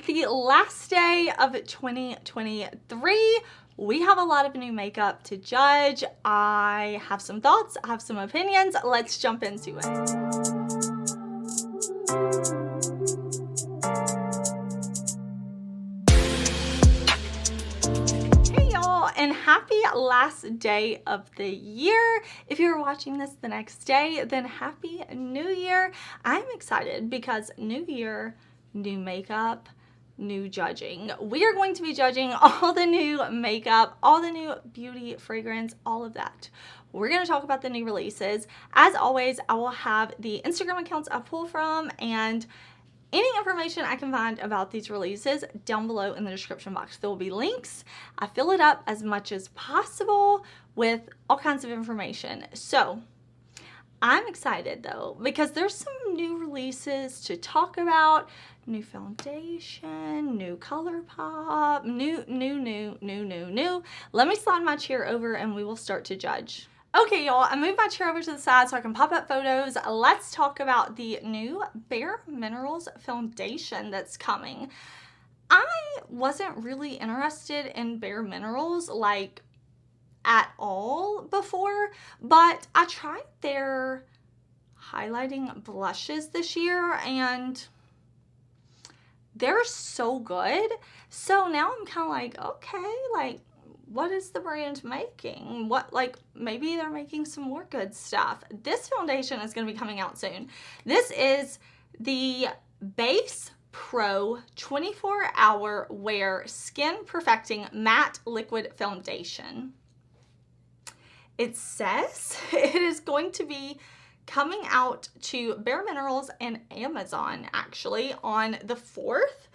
the last day of 2023. We have a lot of new makeup to judge. I have some thoughts, I have some opinions. Let's jump into it. And happy last day of the year. If you're watching this the next day, then happy new year. I'm excited because new year, new makeup, new judging. We are going to be judging all the new makeup, all the new beauty, fragrance, all of that. We're going to talk about the new releases. As always, I will have the Instagram accounts I pull from and any information I can find about these releases down below in the description box. There will be links. I fill it up as much as possible with all kinds of information. So I'm excited though, because there's some new releases to talk about. New foundation, new ColourPop, new. Let me slide my chair over and we will start to judge. Okay, y'all, I moved my chair over to the side so I can pop up photos. Let's talk about the new Bare Minerals foundation that's coming. I wasn't really interested in Bare Minerals, like, at all before, but I tried their highlighting blushes this year, and they're so good. So now I'm kind of like, okay, like, what is the brand making? What, like, maybe they're making some more good stuff. This foundation is going to be coming out soon. This is the BAREPRO 24-Hour Wear Skin Perfecting Matte Liquid Foundation. It says it is going to be coming out to Bare Minerals and Amazon, actually, on the 4th.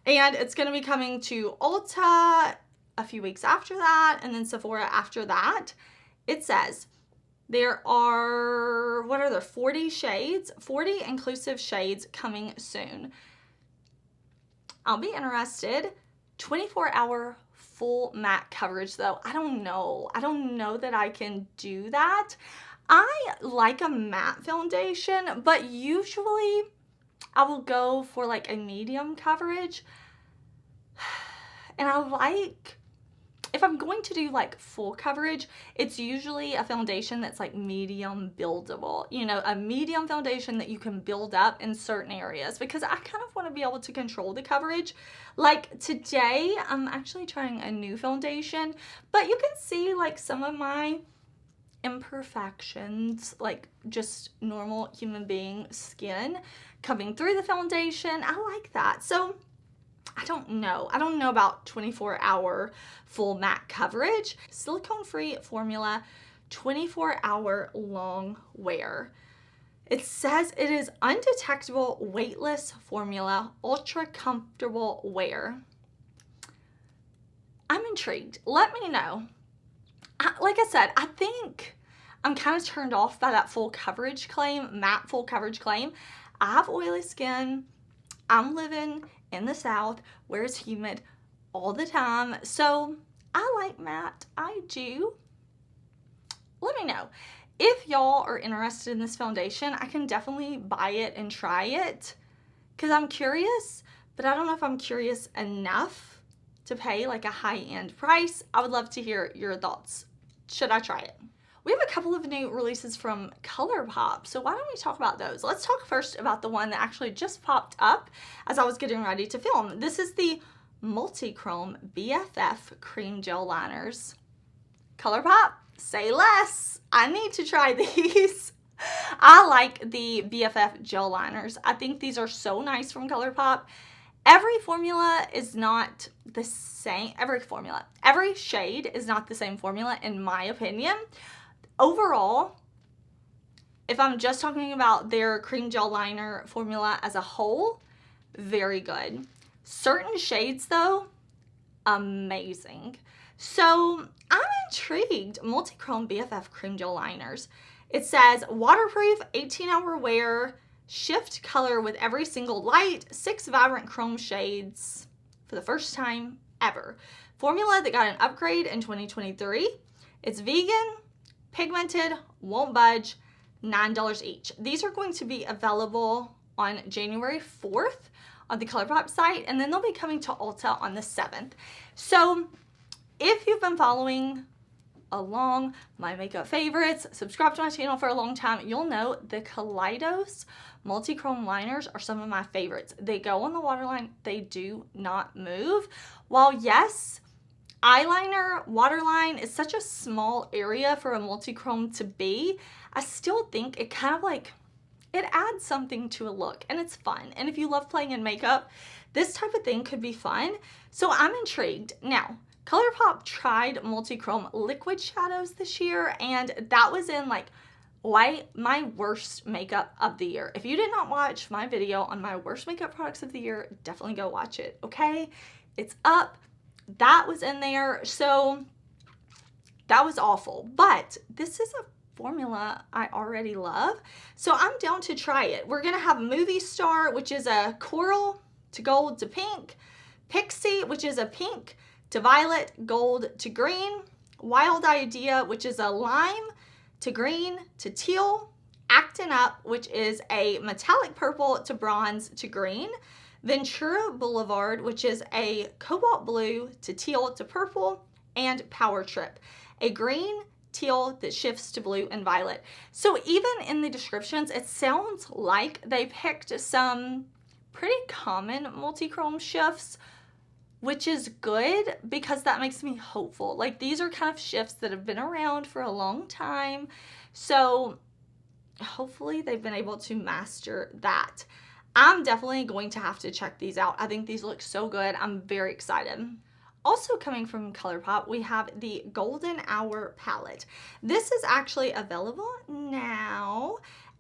And it's going to be coming to Ulta a few weeks after that, and then Sephora after that. It says there are, 40 shades, 40 inclusive shades coming soon. I'll be interested. 24-hour full matte coverage though. I don't know that I can do that. I like a matte foundation, but usually I will go for like a medium coverage. And I like, if I'm going to do like full coverage, it's usually a foundation that's like medium buildable. You know, a medium foundation that you can build up in certain areas, because I kind of want to be able to control the coverage. Like today, I'm actually trying a new foundation, but you can see like some of my imperfections, like just normal human being skin coming through the foundation. I like that. So I don't know about 24-hour full matte coverage. Silicone-free formula, 24-hour long wear. It says it is undetectable, weightless formula, ultra comfortable wear. I'm intrigued. Let me know. Like I said, I think I'm kind of turned off by that full coverage claim, matte full coverage claim. I have oily skin. I'm living in the South where it's humid all the time. So I like matte. I do. Let me know. If y'all are interested in this foundation, I can definitely buy it and try it because I'm curious, but I don't know if I'm curious enough to pay like a high-end price. I would love to hear your thoughts. Should I try it? We have a couple of new releases from ColourPop, so why don't we talk about those? Let's talk first about the one that actually just popped up as I was getting ready to film. This is the Multi-Chrome BFF Cream Gel Liners. ColourPop, say less. I need to try these. I like the BFF Gel Liners. I think these are so nice from ColourPop. Every formula is not the same. Every shade is not the same formula in my opinion. Overall, if I'm just talking about their cream gel liner formula as a whole, very good. Certain shades though, amazing. So I'm intrigued. Multi-Chrome BFF Cream Gel Liners. It says waterproof, 18-hour wear, shift color with every single light, 6 vibrant chrome shades for the first time ever. Formula that got an upgrade in 2023. It's vegan, pigmented, won't budge, $9 each. These are going to be available on January 4th on the ColourPop site, and then they'll be coming to Ulta on the 7th. So if you've been following along my makeup favorites, subscribe to my channel for a long time, you'll know the Kaleidos multi-chrome liners are some of my favorites. They go on the waterline, they do not move. While yes, eyeliner, waterline is such a small area for a multi-chrome to be, I still think it kind of like, it adds something to a look, and it's fun. And if you love playing in makeup, this type of thing could be fun. So I'm intrigued. Now, ColourPop tried multi-chrome liquid shadows this year, and that was in like my worst makeup of the year. If you did not watch my video on my worst makeup products of the year, definitely go watch it, okay? It's up. That was in there. So that was awful. But this is a formula I already love. So I'm down to try it. We're going to have Movie Star, which is a coral to gold to pink. Pixie, which is a pink to violet, gold to green. Wild Idea, which is a lime to green to teal. Actin' Up, which is a metallic purple to bronze to green. Ventura Boulevard, which is a cobalt blue to teal to purple. And Power Trip, a green teal that shifts to blue and violet. So even in the descriptions, it sounds like they picked some pretty common multi-chrome shifts, which is good because that makes me hopeful. Like, these are kind of shifts that have been around for a long time. So hopefully they've been able to master that. I'm definitely going to have to check these out. I think these look so good. I'm very excited. Also coming from ColourPop, we have the Golden Hour palette. This is actually available now,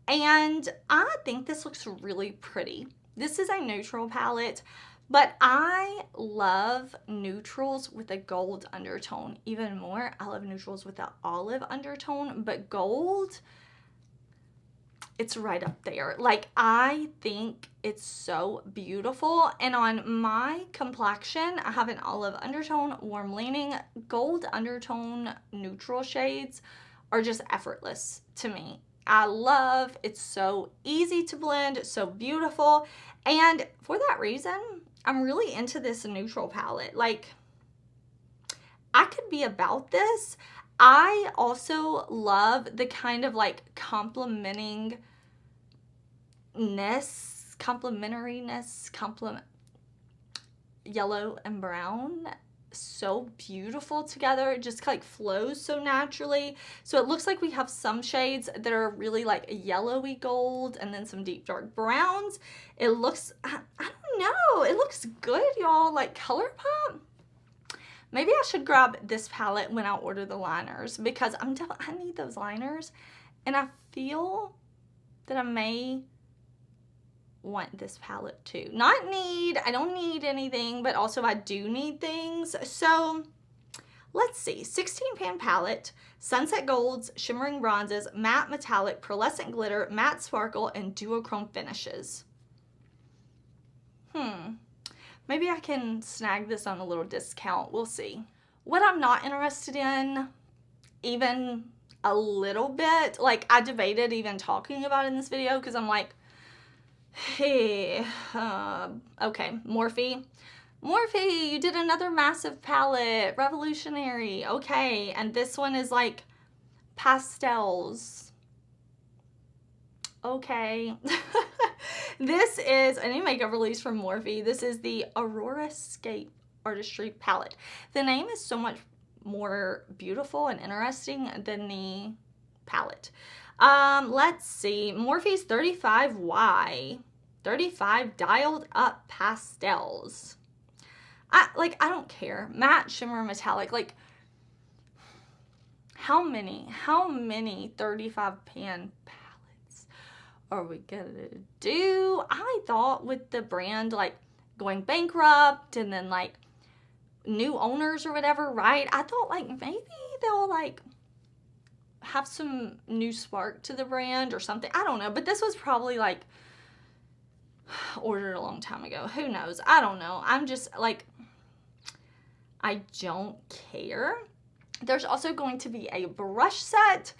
and I think this looks really pretty. This is a neutral palette, but I love neutrals with a gold undertone even more. I love neutrals with an olive undertone, but gold, it's right up there. Like, I think it's so beautiful. And on my complexion, I have an olive undertone, warm leaning. Gold undertone neutral shades are just effortless to me. I love, it's so easy to blend, so beautiful. And for that reason, I'm really into this neutral palette. Like, I could be about this. I also love the kind of like complementariness, yellow and brown, so beautiful together. It just like flows so naturally. So it looks like we have some shades that are really like yellowy gold and then some deep dark browns. It looks, I don't know, it looks good, y'all. Like, ColourPop, maybe I should grab this palette when I order the liners, because I need those liners, and I feel that I may want this palette too. I don't need anything, but also I do need things. So let's see. 16 pan palette, sunset golds, shimmering bronzes, matte metallic, pearlescent glitter, matte sparkle, and duochrome finishes. Maybe I can snag this on a little discount. We'll see. What I'm not interested in, even a little bit, like, I debated even talking about it in this video, because I'm like, hey, okay, Morphe, you did another massive palette, revolutionary, okay, and this one is like pastels, okay. This is a new makeup release from Morphe. This is the Aurora Scape Artistry palette. The name is so much more beautiful and interesting than the palette. Let's see. Morphe's 35Y. 35 dialed up pastels. I don't care. Matte, shimmer, metallic. Like, how many 35 pan palettes are we gonna do? I thought with the brand like going bankrupt and then like new owners or whatever, right? I thought like maybe they'll like have some new spark to the brand or something. I don't know, but this was probably like ordered a long time ago. Who knows? I don't know. I'm just like, I don't care. There's also going to be a brush set.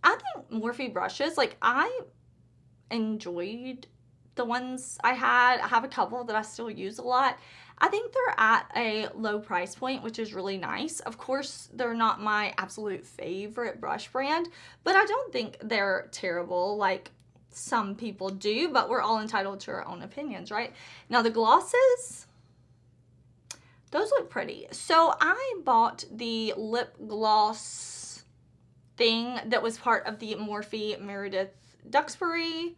I think Morphe brushes, like, I enjoyed the ones I have a couple that I still use a lot. I think they're at a low price point, which is really nice. Of course, they're not my absolute favorite brush brand, but I don't think they're terrible like some people do, but we're all entitled to our own opinions, right? Now the glosses, those look pretty. So I bought the lip gloss thing that was part of the Morphe Meredith Duxbury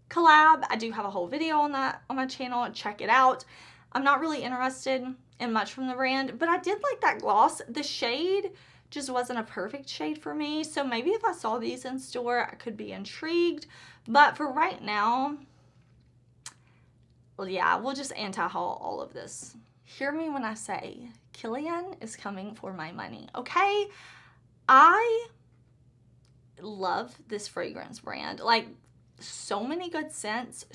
collab. I do have a whole video on that on my channel. Check it out. I'm not really interested in much from the brand, but I did like that gloss. The shade just wasn't a perfect shade for me, so maybe if I saw these in store, I could be intrigued. But for right now, well, yeah, we'll just anti-haul all of this. Hear me when I say Kilian is coming for my money, okay? I love this fragrance brand. Like, so many good scents,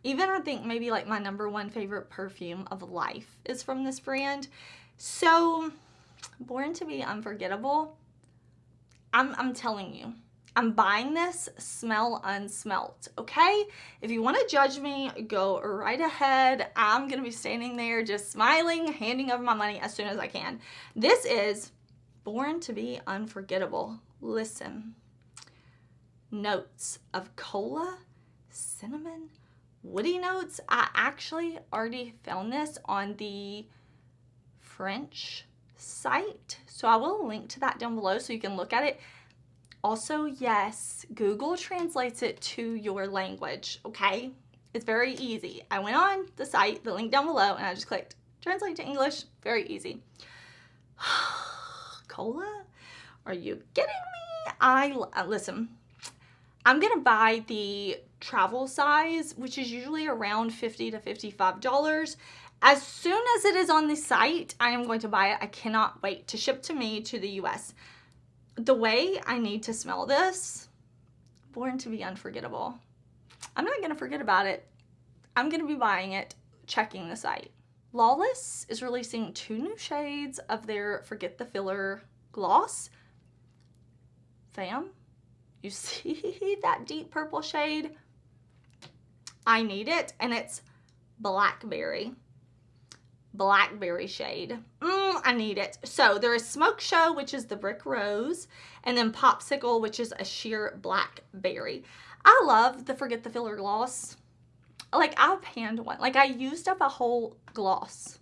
Even I think maybe like my #1 favorite perfume of life is from this brand. So, Born to be Unforgettable, I'm telling you, I'm buying this smell unsmelt, okay? If you want to judge me, go right ahead. I'm going to be standing there just smiling, handing over my money as soon as I can. This is Born to be Unforgettable. Listen. Notes of cola, cinnamon, woody notes. I actually already found this on the French site, so I will link to that down below so you can look at it. Also, yes, Google translates it to your language, okay? It's very easy. I went on the site, the link down below, and I just clicked translate to English. Very easy. Cola? Are you kidding me? Listen, I'm gonna buy the travel size, which is usually around $50 to $55. As soon as it is on the site, I am going to buy it. I cannot wait to ship to me to the US. The way I need to smell this, Born to be Unforgettable. I'm not gonna forget about it. I'm gonna be buying it, checking the site. Lawless is releasing 2 new shades of their Forget the Filler gloss. Fam, you see that deep purple shade? I need it, and it's Blackberry shade. I need it. So there is Smoke Show, which is the Brick Rose, and then Popsicle, which is a sheer blackberry. I love the Forget the Filler gloss. Like, I panned one. Like, I used up a whole gloss.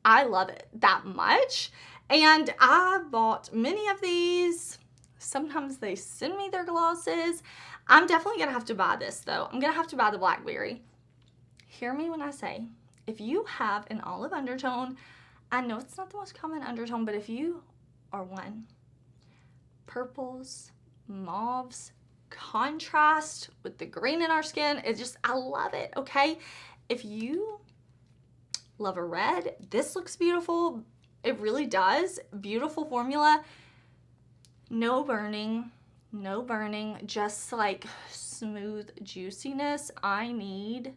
I love it that much. And I bought many of these. Sometimes they send me their glosses. I'm definitely going to have to buy this, though. I'm going to have to buy the Blackberry. Hear me when I say, if you have an olive undertone, I know it's not the most common undertone, but if you are one, purples, mauves, contrast with the green in our skin, it's just, I love it, okay? If you love a red, this looks beautiful. It really does. Beautiful formula. No burning, just like smooth juiciness. I need,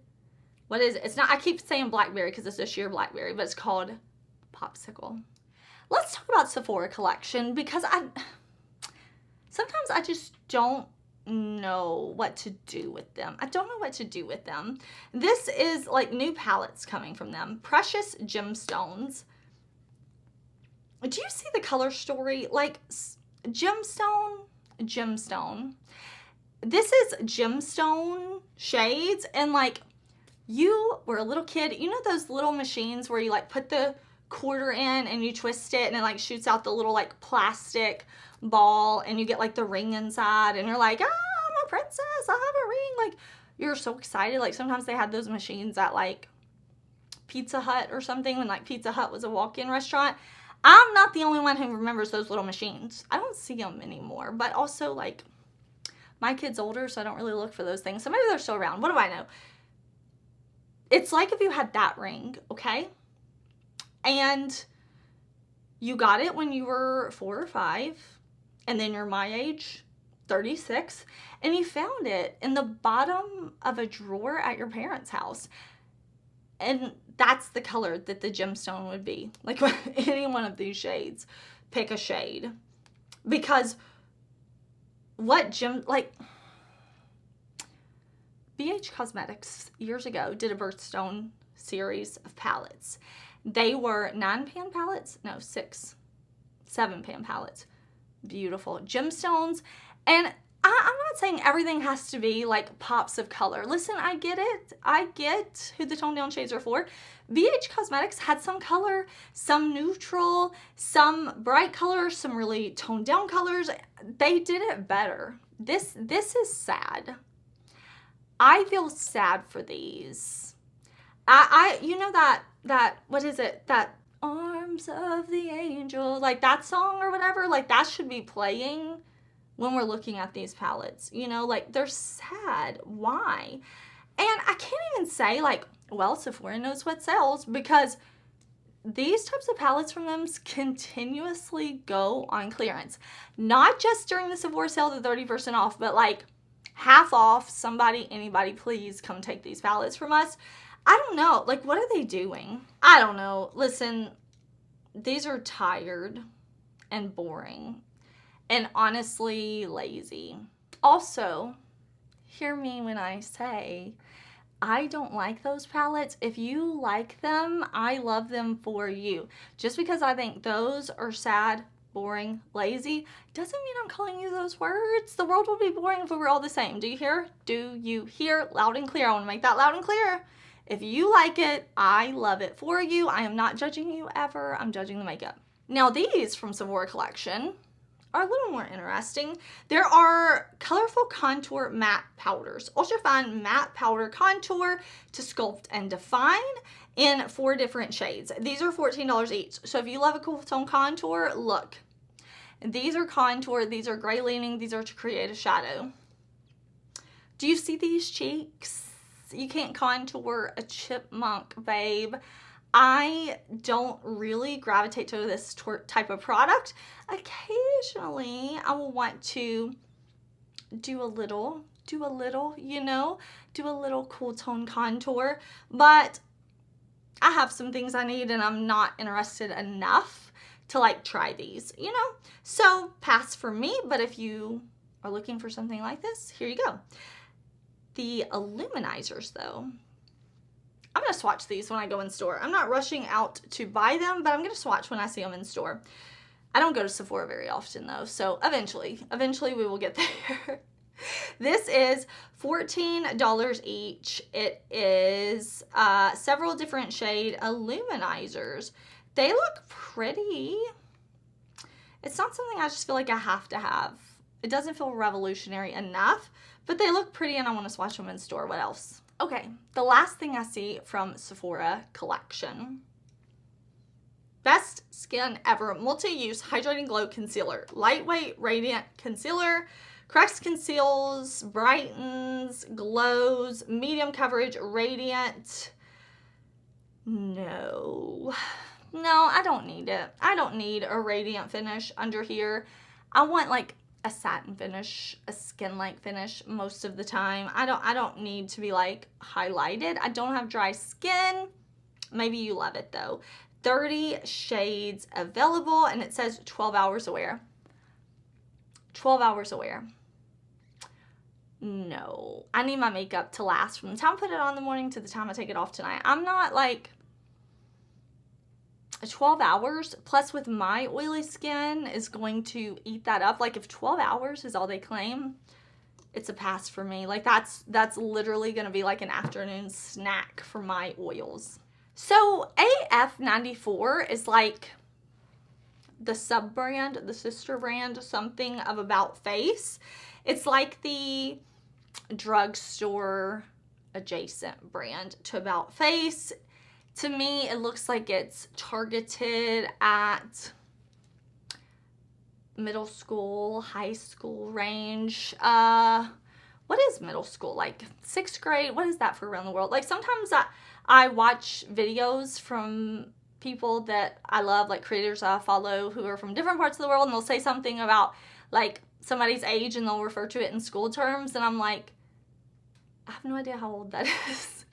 what is it? It's not, I keep saying blackberry because it's a sheer blackberry, but it's called Popsicle. Let's talk about Sephora collection because sometimes I just don't know what to do with them. I don't know what to do with them. This is like new palettes coming from them. Precious Gemstones. Do you see the color story? Like, gemstone. This is gemstone shades, and like, you were a little kid, you know those little machines where you like put the quarter in and you twist it and it like shoots out the little like plastic ball and you get like the ring inside and you're like, ah, I'm a princess, I have a ring. Like, you're so excited. Like, sometimes they had those machines at like Pizza Hut or something when like Pizza Hut was a walk-in restaurant. I'm not the only one who remembers those little machines. I don't see them anymore, but also, like, my kid's older, so I don't really look for those things. So maybe they're still around. What do I know? It's like if you had that ring, okay? And you got it when you were 4 or 5, and then you're my age, 36, and you found it in the bottom of a drawer at your parents' house. And that's the color that the gemstone would be. Like, any one of these shades, pick a shade. Because what BH Cosmetics years ago did a birthstone series of palettes. They were 9-pan palettes, no, 7-pan palettes. Beautiful gemstones. And I'm not saying everything has to be like pops of color. Listen, I get it. I get who the toned down shades are for. BH Cosmetics had some color, some neutral, some bright colors, some really toned down colors. They did it better. This is sad. I feel sad for these. You know that what is it? That Arms of the Angel, like that song or whatever, like that should be playing when we're looking at these palettes, you know, like they're sad. Why? And I can't even say like, well, Sephora knows what sells, because these types of palettes from them continuously go on clearance. Not just during the Sephora sale, the 30% off, but like half off. Somebody, anybody, please come take these palettes from us. I don't know. Like, what are they doing? I don't know. Listen, these are tired and boring and honestly lazy. Also, hear me when I say I don't like those palettes. If you like them, I love them for you. Just because I think those are sad, boring, lazy, doesn't mean I'm calling you those words. The world would be boring if we were all the same. Do you hear? Do you hear? Loud and clear. I want to make that loud and clear. If you like it, I love it for you. I am not judging you ever. I'm judging the makeup. Now these from Sephora collection are a little more interesting. There are colorful contour matte powders. Ultra fine matte powder contour to sculpt and define in 4 different shades. These are $14 each. So if you love a cool tone contour, look. These are contour, these are gray leaning, these are to create a shadow. Do you see these cheeks? You can't contour a chipmunk, babe. I don't really gravitate to this type of product. Occasionally, I will want to do a little, you know, do a little cool tone contour, but I have some things I need and I'm not interested enough to like try these, you know? So pass for me, but if you are looking for something like this, here you go. The illuminizers though, I'm going to swatch these when I go in store. I'm not rushing out to buy them, but I'm going to swatch when I see them in store. I don't go to Sephora very often though, so eventually we will get there. This is $14 each. It is several different shade illuminizers. They look pretty. It's not something I just feel like I have to have. It doesn't feel revolutionary enough, but they look pretty and I want to swatch them in store. What else? Okay, the last thing I see from Sephora collection. Best Skin Ever Multi-Use Hydrating Glow Concealer. Lightweight, radiant concealer. Corrects, conceals, brightens, glows, medium coverage, radiant. No, I don't need it. I don't need a radiant finish under here. I want like a satin finish, a skin-like finish most of the time. I don't need to be like highlighted. I don't have dry skin. Maybe you love it though. 30 shades available and it says 12 hours aware. 12 hours aware. No, I need my makeup to last from the time I put it on in the morning to the time I take it off tonight. I'm not like 12 hours plus with my oily skin is going to eat that up. Like if 12 hours is all they claim, it's a pass for me. Like that's literally going to be like an afternoon snack for my oils. So AF94 is like the sub-brand, the sister brand, something of About Face. It's like the drugstore adjacent brand to About Face. To me, it looks like it's targeted at middle school, high school range. What is middle school? Like 6th grade? What is that for around the world? Like sometimes I watch videos from people that I love, like creators I follow who are from different parts of the world, and they'll say something about like somebody's age and they'll refer to it in school terms, and I'm like, I have no idea how old that is.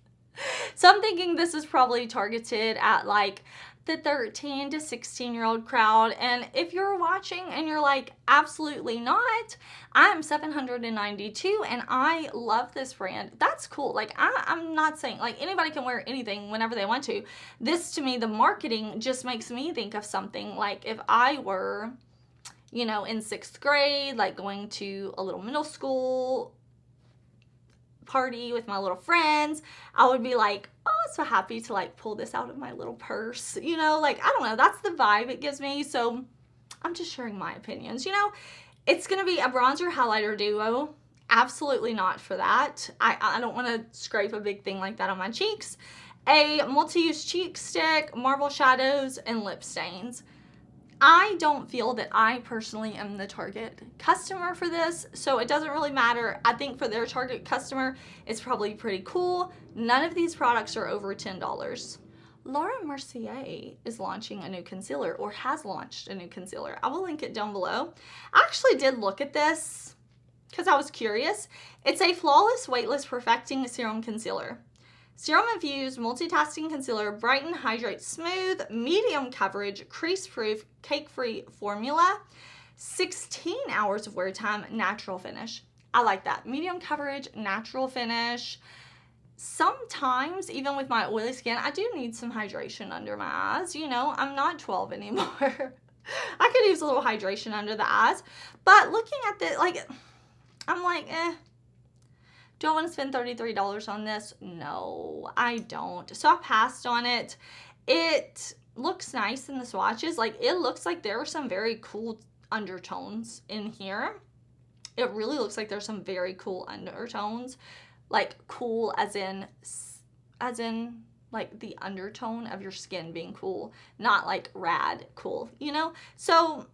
So I'm thinking this is probably targeted at like the 13 to 16-year-old crowd. And if you're watching and you're like, absolutely not, I'm 792 and I love this brand, that's cool. Like, I'm not saying, like, anybody can wear anything whenever they want to. This, to me, the marketing just makes me think of something like if I were, you know, in 6th grade, like going to a little middle school party with my little friends, I would be like, oh, so happy to like pull this out of my little purse, you know, like, I don't know, that's the vibe it gives me. So I'm just sharing my opinions. You know, it's gonna be a bronzer highlighter duo. Absolutely not for that. I don't want to scrape a big thing like that on my cheeks. A multi-use cheek stick, marble shadows, and lip stains. I don't feel that I personally am the target customer for this, so it doesn't really matter. I think for their target customer, it's probably pretty cool. None of these products are over $10. Laura Mercier is launching a new concealer, or has launched a new concealer. I will link it down below. I actually did look at this because I was curious. It's a Flawless Weightless Perfecting Serum Concealer. Serum infused multitasking concealer, brighten, hydrate, smooth, medium coverage, crease proof, cake free formula, 16 hours of wear time, natural finish. I like that. Medium coverage, natural finish. Sometimes, even with my oily skin, I do need some hydration under my eyes. You know, I'm not 12 anymore. I could use a little hydration under the eyes. But looking at the, like, I'm like, do I want to spend $33 on this? No, I don't. So I passed on it. It looks nice in the swatches. Like, it looks like there are some very cool undertones in here. It really looks like there's some very cool undertones. Like, cool as in like the undertone of your skin being cool, not like rad cool, you know? So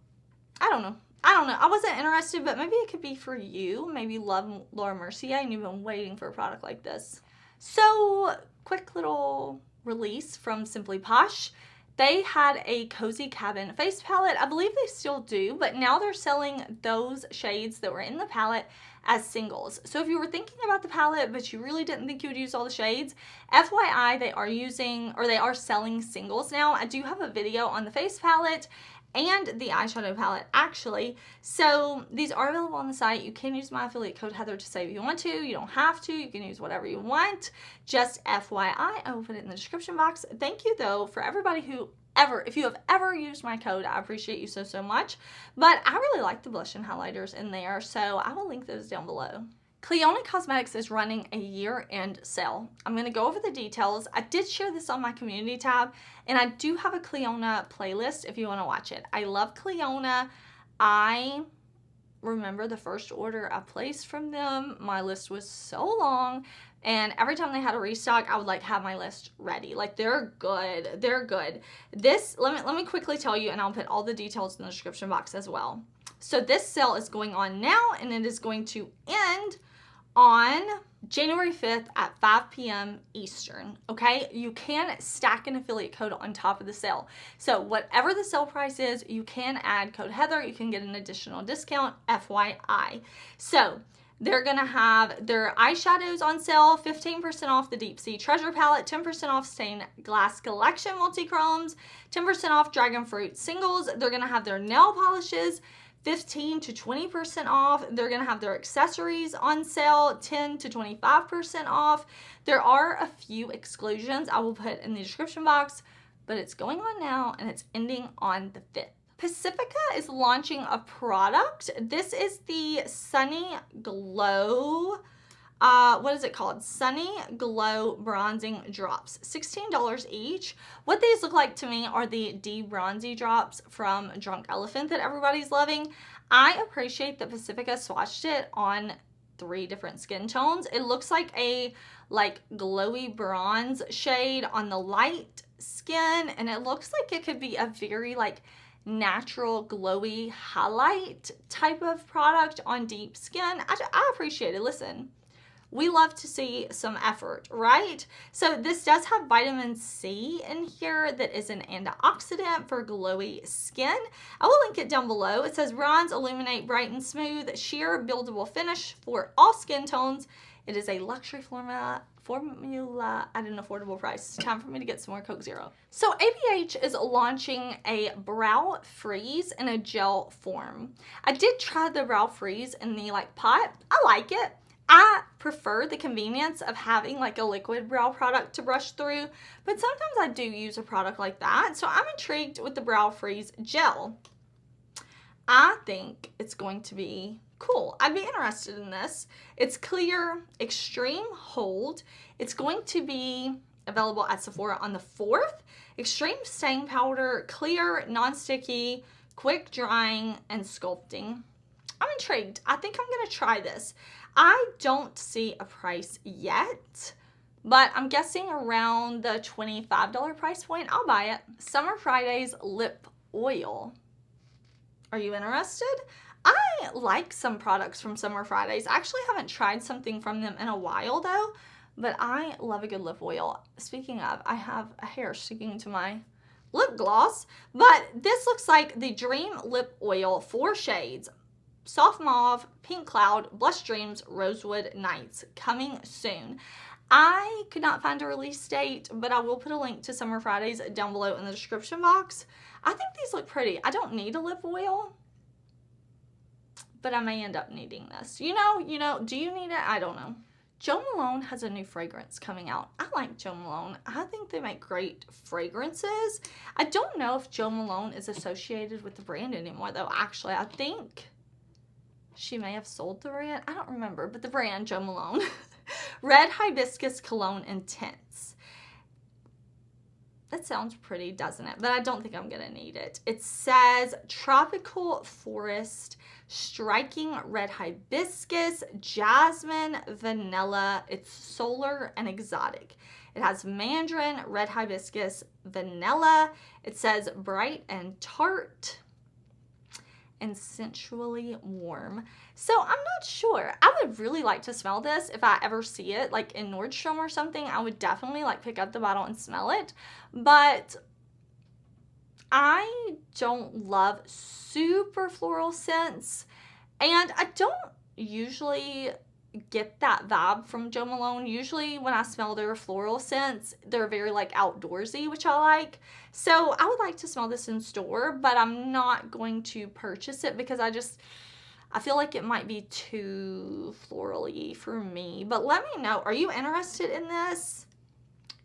I don't know. I wasn't interested, but maybe it could be for you. Maybe you love Laura Mercier and you've been waiting for a product like this. So, quick little release from Simply Posh. They had a Cozy Cabin face palette. I believe they still do, but now they're selling those shades that were in the palette as singles. So if you were thinking about the palette, but you really didn't think you would use all the shades, FYI, they are selling singles now. I do have a video on the face palette and the eyeshadow palette, actually. So these are available on the site. You can use my affiliate code Heather to save if you want to. You don't have to. You can use whatever you want. Just FYI, I will put it in the description box. Thank you, though, for everybody who if you have ever used my code. I appreciate you so much. But I really like the blush and highlighters in there, so I will link those down below. Clionadh Cosmetics is running a year-end sale. I'm going to go over the details. I did share this on my community tab, and I do have a Clionadh playlist if you want to watch it. I love Clionadh. I remember the first order I placed from them. My list was so long, and every time they had a restock, I would like have my list ready. Like, they're good. They're good. This, let me quickly tell you, and I'll put all the details in the description box as well. So this sale is going on now, and it is going to end on January 5th at 5 p.m. Eastern, okay? You can stack an affiliate code on top of the sale. So whatever the sale price is, you can add code Heather. You can get an additional discount, FYI. So they're going to have their eyeshadows on sale, 15% off the Deep Sea Treasure Palette, 10% off Stained Glass Collection Multichromes, 10% off Dragon Fruit Singles. They're going to have their nail polishes, 15 to 20% off. They're going to have their accessories on sale, 10 to 25% off. There are a few exclusions I will put in the description box, but it's going on now and it's ending on the 5th. Pacifica is launching a product. This is the Sunny Glow, what is it called? Sunny Glow Bronzing Drops, $16 each. What these look like to me are the de-bronzy drops from Drunk Elephant that everybody's loving. I appreciate that Pacifica swatched it on 3 different skin tones. It looks like a glowy bronze shade on the light skin, and it looks like it could be a very natural glowy highlight type of product on deep skin. I appreciate it. Listen, we love to see some effort, right? So this does have vitamin C in here that is an antioxidant for glowy skin. I will link it down below. It says bronze, illuminate, brighten, smooth, sheer, buildable finish for all skin tones. It is a luxury formula at an affordable price. It's time for me to get some more Coke Zero. So ABH is launching a brow freeze in a gel form. I did try the brow freeze in the like pot. I like it. I prefer the convenience of having like a liquid brow product to brush through, but sometimes I do use a product like that. So I'm intrigued with the brow freeze gel. I think it's going to be cool. I'd be interested in this. It's clear, extreme hold. It's going to be available at Sephora on the 4th. Extreme stain powder, clear, non-sticky, quick drying, and sculpting. I'm intrigued. I think I'm going to try this. I don't see a price yet, but I'm guessing around the $25 price point. I'll buy it. Summer Fridays lip oil. Are you interested? I like some products from Summer Fridays. I actually haven't tried something from them in a while though, but I love a good lip oil. Speaking of, I have a hair sticking to my lip gloss, but this looks like the Dream Lip Oil, 4 shades. Soft Mauve, Pink Cloud, Blush Dreams, Rosewood Nights, coming soon. I could not find a release date, but I will put a link to Summer Fridays down below in the description box. I think these look pretty. I don't need a lip oil, but I may end up needing this. You know, do you need it? I don't know. Jo Malone has a new fragrance coming out. I like Jo Malone. I think they make great fragrances. I don't know if Jo Malone is associated with the brand anymore though. Actually, I think she may have sold the brand. I don't remember, but the brand, Jo Malone. Red Hibiscus Cologne Intense. That sounds pretty, doesn't it? But I don't think I'm going to need it. It says Tropical Forest, Striking Red Hibiscus, Jasmine, Vanilla. It's solar and exotic. It has Mandarin, Red Hibiscus, Vanilla. It says Bright and Tart, and sensually warm. So I'm not sure. I would really like to smell this if I ever see it like in Nordstrom or something. I would definitely like pick up the bottle and smell it, but I don't love super floral scents, and I don't usually get that vibe from Jo Malone. Usually when I smell their floral scents, they're very like outdoorsy, which I like. So I would like to smell this in store, but I'm not going to purchase it because I feel like it might be too florally for me. But let me know, are you interested in this?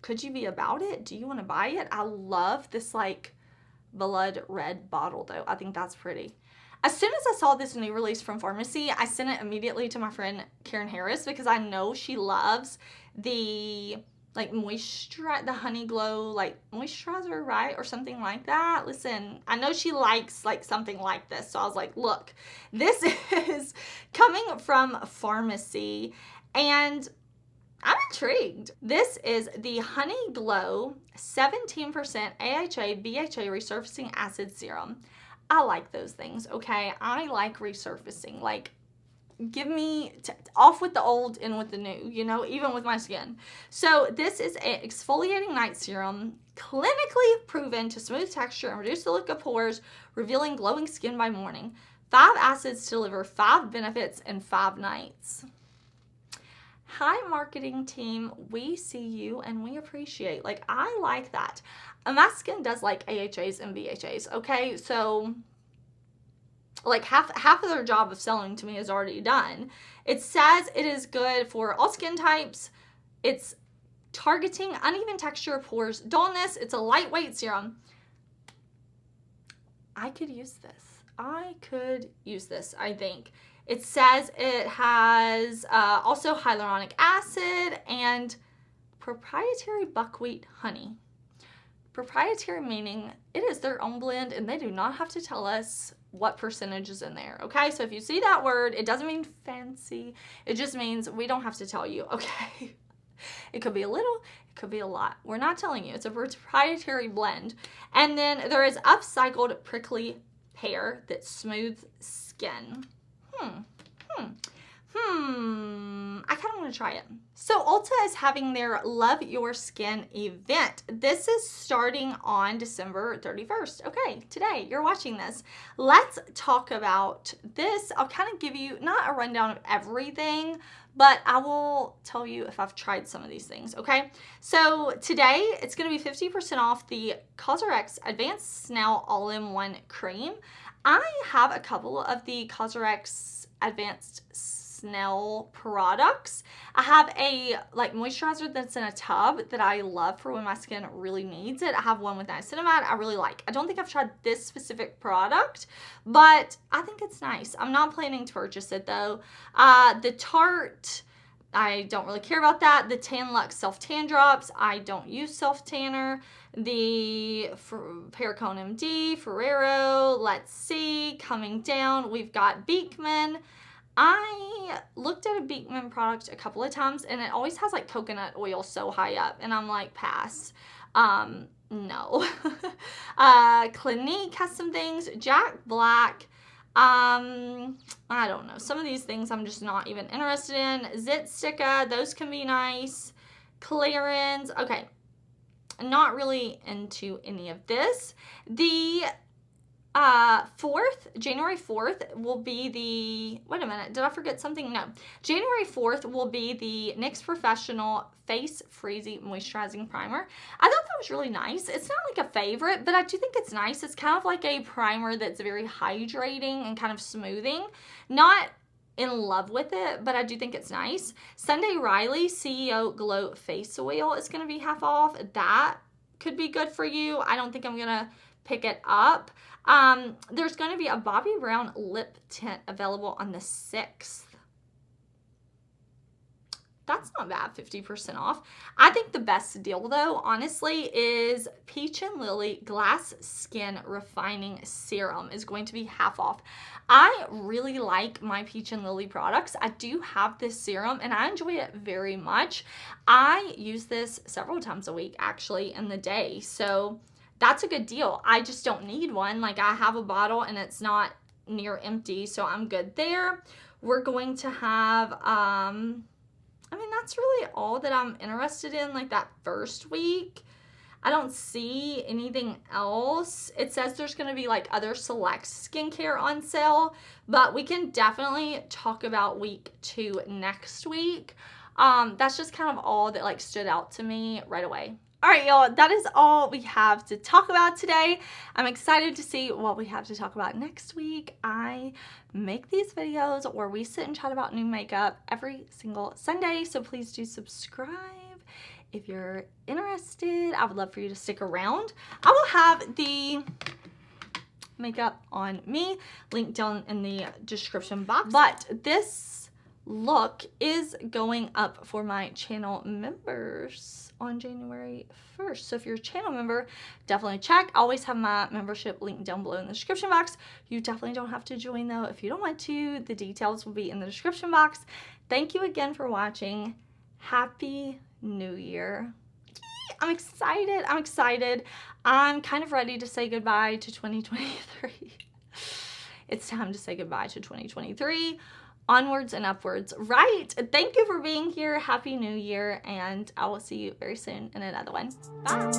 Could you be about it? Do you want to buy it? I love this like blood red bottle though. I think that's pretty. As soon as I saw this new release from Pharmacy, I sent it immediately to my friend Karen Harris because I know she loves the like the Honey Glow like moisturizer, right? Or something like that. Listen, I know she likes like something like this. So I was like, look, this is coming from Pharmacy and I'm intrigued. This is the Honey Glow 17% AHA BHA Resurfacing Acid Serum. I like those things, okay? I like resurfacing. Like, give me off with the old and with the new, you know, even with my skin. So this is an exfoliating night serum, clinically proven to smooth texture and reduce the look of pores, revealing glowing skin by morning. 5 acids to deliver 5 benefits in 5 nights. Hi, marketing team. We see you and we appreciate. Like, I like that. My skin does like AHAs and BHAs, okay? So, like, half of their job of selling to me is already done. It says it is good for all skin types. It's targeting uneven texture, pores, dullness. It's a lightweight serum. I could use this. I think. It says it has also hyaluronic acid and proprietary buckwheat honey. Proprietary meaning it is their own blend and they do not have to tell us what percentage is in there, okay? So if you see that word, it doesn't mean fancy. It just means we don't have to tell you, okay? It could be a little, it could be a lot. We're not telling you. It's a proprietary blend. And then there is upcycled prickly pear that smooths skin. I kind of want to try it. So Ulta is having their Love Your Skin event. This is starting on December 31st. Okay, today you're watching this. Let's talk about this. I'll kind of give you not a rundown of everything, but I will tell you if I've tried some of these things, okay? So today it's going to be 50% off the CosRx Advanced Snail All-in-One Cream. I have a couple of the CosRx Advanced Snail products. I have a moisturizer that's in a tub that I love for when my skin really needs it. I have one with niacinamide I really like. I don't think I've tried this specific product, but I think it's nice. I'm not planning to purchase it though. The Tarte, I don't really care about that. The Tan Luxe Self Tan Drops, I don't use self tanner. The Perricone MD, Ferrero, let's see, coming down, we've got Beekman. I looked at a Beekman product a couple of times and it always has like coconut oil so high up and I'm like, pass. No. Clinique has some things. Jack Black. I don't know. Some of these things I'm just not even interested in. Zit Sticka, those can be nice. Clarins. Okay. Not into any of this. The January 4th will be the, wait a minute, did I forget something? No. January 4th will be the NYX Professional Face Freezy Moisturizing Primer. I thought that was really nice. It's not like a favorite, but I do think it's nice. It's kind of like a primer that's very hydrating and kind of smoothing. Not in love with it, but I do think it's nice. Sunday Riley CEO Glow Face Oil is going to be half off. That could be good for you. I don't think I'm going to pick it up. There's going to be a Bobbi Brown lip tint available on the 6th. That's not bad, 50% off. I think the best deal though, honestly, is Peach and Lily Glass Skin Refining Serum is going to be half off. I really like my Peach and Lily products. I do have this serum and I enjoy it very much. I use this several times a week actually in the day. So that's a good deal. I just don't need one. Like I have a bottle and it's not near empty, so I'm good there. We're going to have, I mean, that's really all that I'm interested in, like that first week. I don't see anything else. It says there's going to be like other select skincare on sale, but we can definitely talk about week 2 next week. That's just kind of all that like stood out to me right away. All right, y'all, that is all we have to talk about today. I'm excited to see what we have to talk about next week. I make these videos where we sit and chat about new makeup every single Sunday, so please do subscribe if you're interested. I would love for you to stick around. I will have the makeup on me linked down in the description box, but this look is going up for my channel members on January 1st. So if you're a channel member, definitely check. I always have my membership linked down below in the description box. You definitely don't have to join though if you don't want to. The details will be in the description box. Thank you again for watching. Happy New Year. I'm excited. I'm excited. I'm kind of ready to say goodbye to 2023. It's time to say goodbye to 2023. Onwards and upwards, right? Thank you for being here. Happy New Year, and I will see you very soon in another one. Bye.